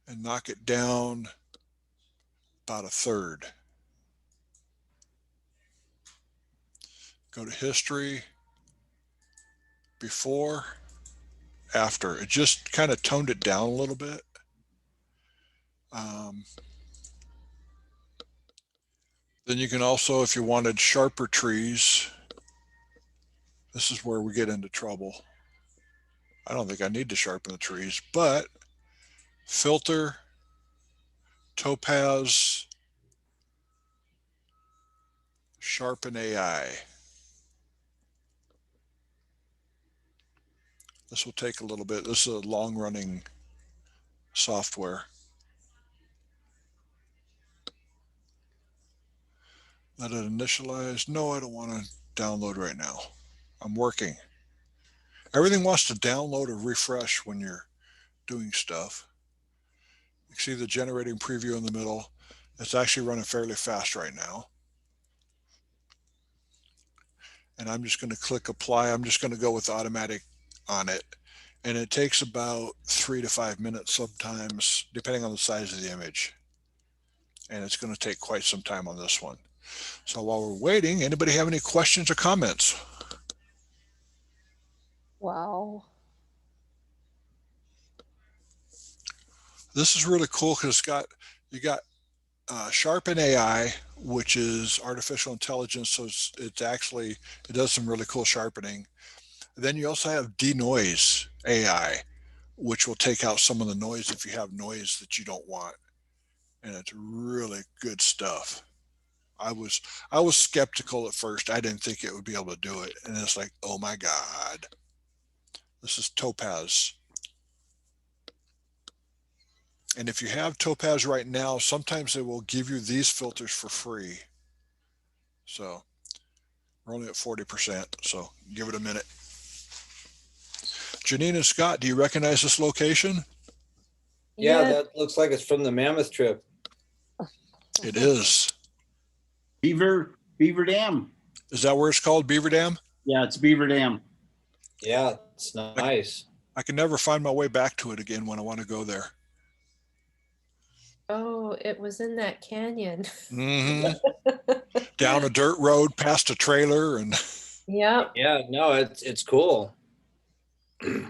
And knock it down about a third. Go to history, before, after. It just kind of toned it down a little bit. Then you can also, if you wanted sharper trees, this is where we get into trouble. I don't think I need to sharpen the trees, but filter, topaz, sharpen AI. This will take a little bit. This is a long running software. Let it initialize. No, I don't want to download right now. I'm working. Everything wants to download or refresh when you're doing stuff. You see the generating preview in the middle. It's actually running fairly fast right now. And I'm just going to click apply. I'm just going to go with automatic on it. And it takes about 3 to 5 minutes sometimes, depending on the size of the image. And it's going to take quite some time on this one. So while we're waiting, anybody have any questions or comments?
Wow.
This is really cool because you got Sharpen AI, which is artificial intelligence. So it does some really cool sharpening. Then you also have denoise AI, which will take out some of the noise if you have noise that you don't want. And it's really good stuff. I was skeptical at first. I didn't think it would be able to do it. And it's like, oh my God. This is Topaz. And if you have Topaz right now, sometimes they will give you these filters for free. So we're only at 40%. So give it a minute. Janine and Scott, do you recognize this location?
Yeah, that looks like it's from the Mammoth trip.
It is.
Beaver Dam.
Is that where it's called, Beaver Dam?
Yeah, it's Beaver Dam.
Yeah, it's nice.
I can never find my way back to it again when I want to go there.
Oh, it was in that canyon.
Mm-hmm. Down a dirt road, past a trailer, and
Yep.
Yeah, no, it's cool.
yeah,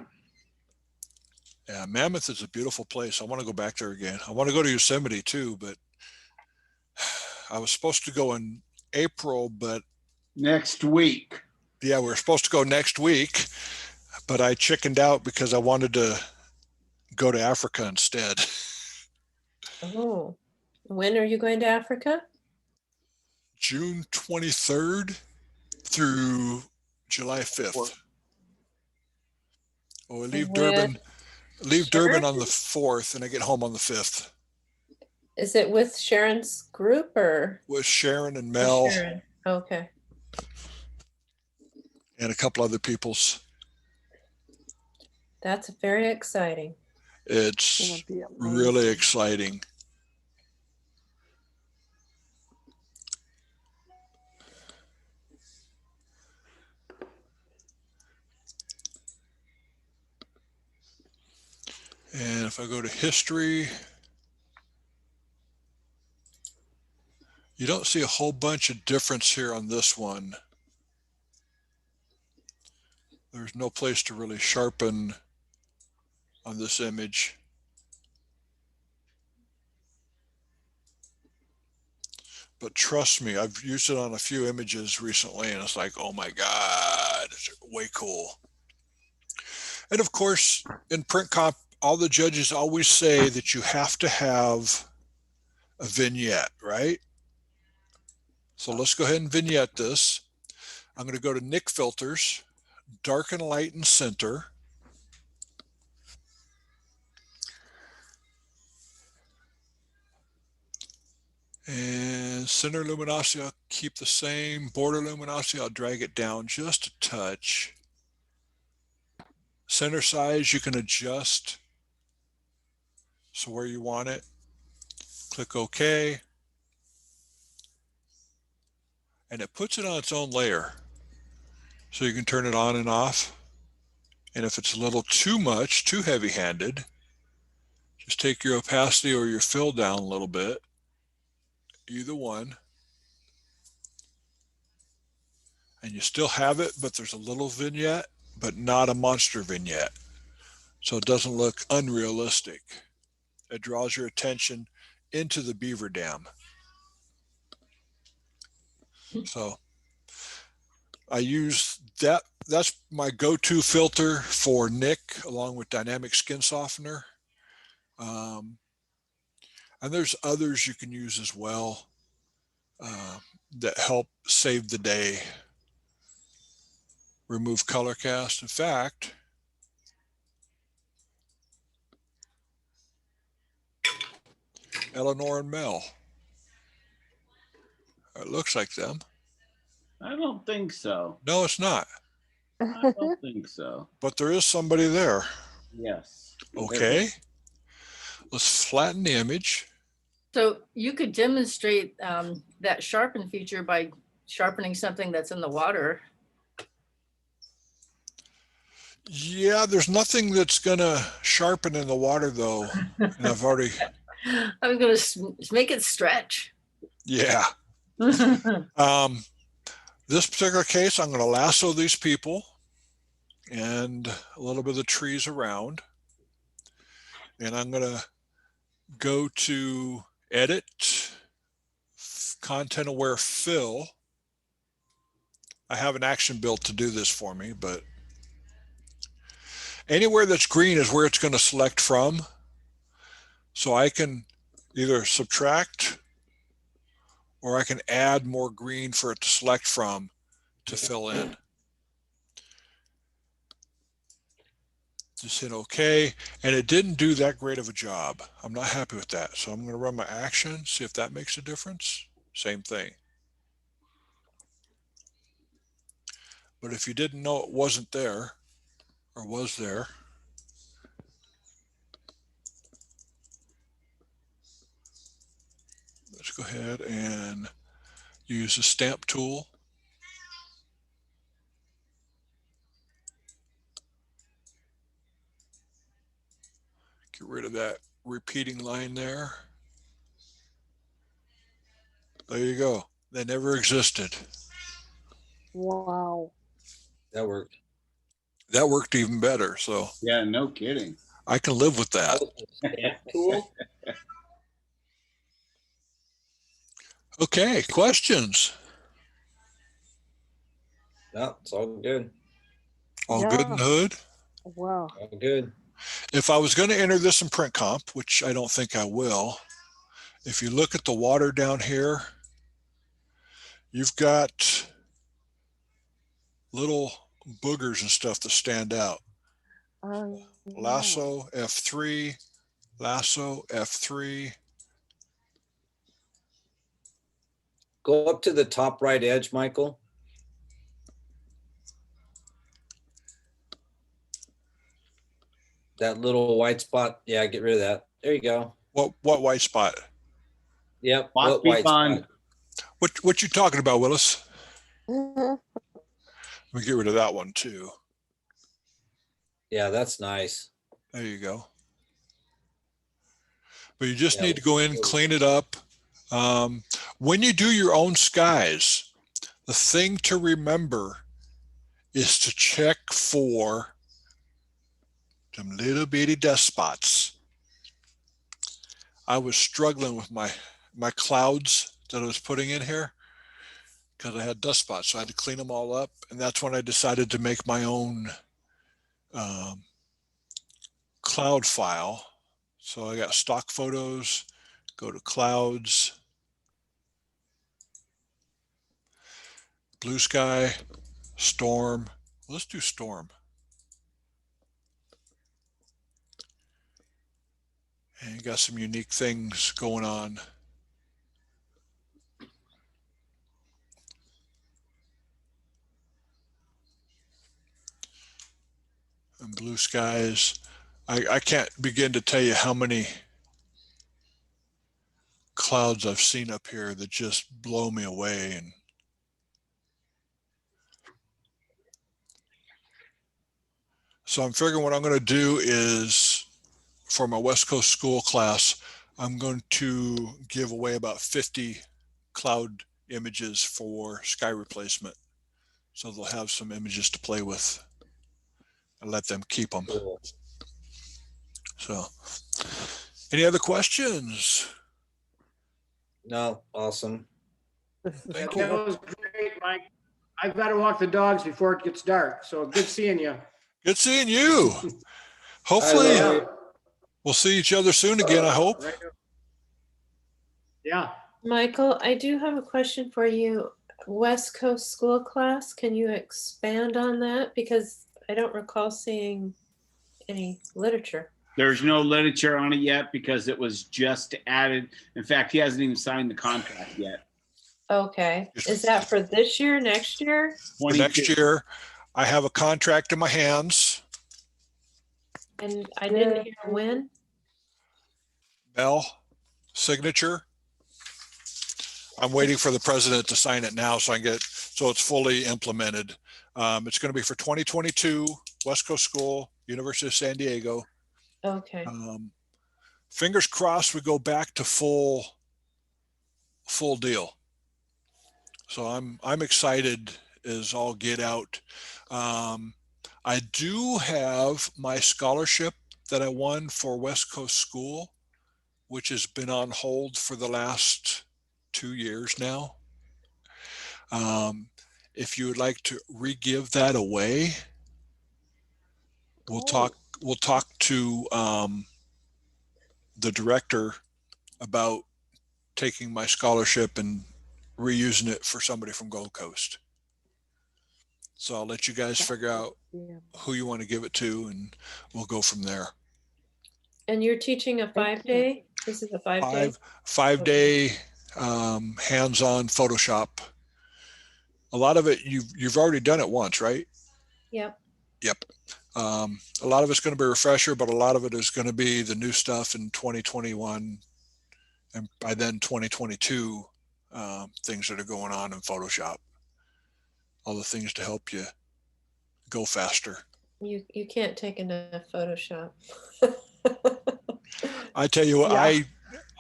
Mammoth is a beautiful place. I want to go back there again. I want to go to Yosemite too, but I was supposed to go in April, but
Next week.
yeah, we were supposed to go next week, but I chickened out because I wanted to go to Africa instead.
Oh, when are you going to Africa?
June 23rd through July 5th. Oh, I leave
With
Durban
Sharon?
on the 4th and I get home on the 5th
Is it with Sharon's group or
with Sharon and
with
Mel
Sharon? Okay.
and a couple other people's.
That's very exciting.
It's
Gonna be
really
amazing.
exciting. And if I go to history, you don't see a whole bunch of difference here on this one. There's no place to really sharpen on this image. but trust me, I've used it on a few images recently and it's like, oh my God, it's way cool. And of course, in print comp, all the judges always say that you have to have a vignette, right? So let's go ahead and vignette this. I'm going to go to Nick Filters, darken, light, and center. And center luminosity, I'll keep the same. Border luminosity, I'll drag it down just a touch. Center size, you can adjust. So where you want it, click OK. And it puts it on its own layer. So you can turn it on and off. And if it's a little too much, too heavy-handed, just take your opacity or your fill down a little bit. Either one. And you still have it, but there's a little vignette, but not a monster vignette. So it doesn't look unrealistic. It draws your attention into the beaver dam. So I use that. That's my go-to filter for Nick, along with dynamic skin softener. And there's others you can use as well that help save the day. Remove color cast. In fact, Eleanor and Mel. It looks like them.
I don't think so.
No, it's not.
I don't think so.
But there is somebody there.
Yes.
Okay. Let's flatten the image.
So you could demonstrate that sharpen feature by sharpening something that's in the water.
Yeah, there's nothing that's gonna sharpen in the water though. And I've already,
I'm going to make it stretch.
yeah. This particular case, I'm gonna lasso these people and a little bit of the trees around. And I'm gonna go to Edit, Content Aware Fill. I have an action built to do this for me, but anywhere that's green is where it's going to select from. So I can either subtract or I can add more green for it to select from to fill in. Just hit OK. And it didn't do that great of a job. I'm not happy with that. So I'm going to run my action, see if that makes a difference. Same thing. But if you didn't know it wasn't there or was there, let's go ahead and use the stamp tool. Get rid of that repeating line there. There you go. They never existed.
Wow.
That worked.
That worked even better. So
Yeah, no kidding.
I can live with that.
Yeah, cool.
Okay, questions?
No, it's all good.
All good in the hood?
Wow.
All good.
If I was going to enter this in print comp, which I don't think I will, if you look at the water down here, you've got little boogers and stuff that stand out.
Yeah.
Lasso F3, lasso F3.
Go up to the top right edge, Michael. That little white spot. Yeah, get rid of that. There you go.
What white spot?
Yep.
Must
what
be
white
fun.
spot?
What you talking about, Willis?
Mhm.
Let me get rid of that one too.
Yeah, that's nice.
There you go. But you just
Yeah,
need to go in, clean it up. When you do your own skies, the thing to remember is to check for some little bitty dust spots. I was struggling with my clouds that I was putting in here because I had dust spots. So I had to clean them all up. And that's when I decided to make my own cloud file. So I got stock photos, go to clouds, blue sky, storm. Let's do storm. And you got some unique things going on. And blue skies. I can't begin to tell you how many clouds I've seen up here that just blow me away. And so I'm figuring what I'm going to do is for my West Coast school class, I'm going to give away about 50 cloud images for sky replacement. So they'll have some images to play with and let them keep them.
Cool.
So any other questions?
No, awesome.
Thank
That
you.
was great, Mike. I've got to walk the dogs before it gets dark, so good seeing you.
Good seeing you.
I
Hopefully
love it.
we'll see each other soon again, I hope.
Right. Yeah.
Michael, I do have a question for you. West Coast school class, can you expand on that? Because I don't recall seeing any literature.
There's no literature on it yet because it was just added. In fact, he hasn't even signed the contract yet.
Okay. Is that for this year, next year?
For next
22.
year, I have a contract in my hands.
And I didn't hear when.
Mel, signature. I'm waiting for the president to sign it now so I can get, so it's fully implemented. It's going to be for 2022, West Coast School, University of San Diego.
Okay.
Fingers crossed we go back to full deal. So I'm excited as all get out. I do have my scholarship that I won for West Coast School, which has been on hold for the last 2 years now. If you would like to re-give that away, we'll talk to the director about taking my scholarship and reusing it for somebody from Gold Coast. So I'll let you guys figure out
Yeah.
who you want to give it to, and we'll go from there.
And you're teaching a 5-day? This is a 5-day?
Five day hands-on Photoshop. A lot of it you've already done it once, right?
Yep.
Yep. A lot of it's going to be a refresher, but a lot of it is going to be the new stuff in 2021, and by then 2022, things that are going on in Photoshop. All the things to help you go faster.
You can't take enough Photoshop.
I tell you what,
Yeah.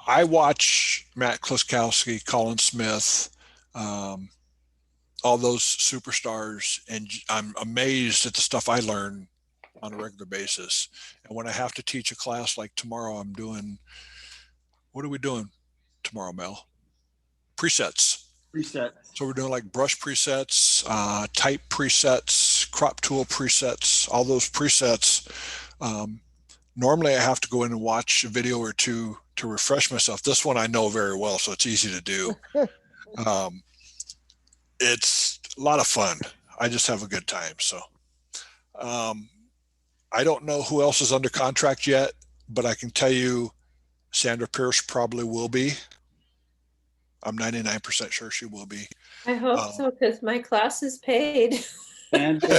I watch Matt Kluskowski, Colin Smith, all those superstars, and I'm amazed at the stuff I learn on a regular basis. And when I have to teach a class like tomorrow, I'm doing, what are we doing tomorrow, Mel? Presets.
Preset.
So we're doing like brush presets, type presets, crop tool presets, all those presets. Normally I have to go in and watch a video or two to refresh myself. This one I know very well, so it's easy to do. It's a lot of fun. I just have a good time. So I don't know who else is under contract yet, but I can tell you Sandra Pierce probably will be. I'm 99% sure she will be.
I hope so, because my class is paid.
And
Who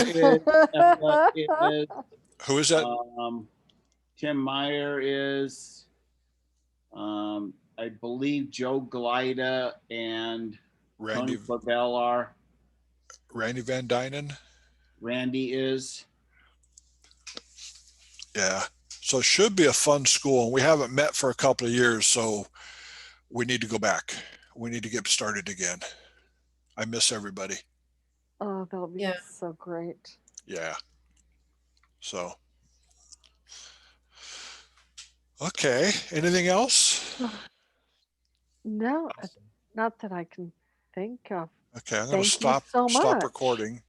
is that?
Tim Meyer is, I believe Joe Glida and
Randy
Tony Flavell are.
Randy Van Dynen.
Randy is.
Yeah. So it should be a fun school. And we haven't met for a couple of years, so we need to go back. We need to get started again. I miss everybody.
Oh, that'll be
Yeah.
so great.
Yeah. So. Okay. Anything else?
No, Not that I can think of.
Okay, I'm going
Thank
to
you
stop
so
stop
much.
recording.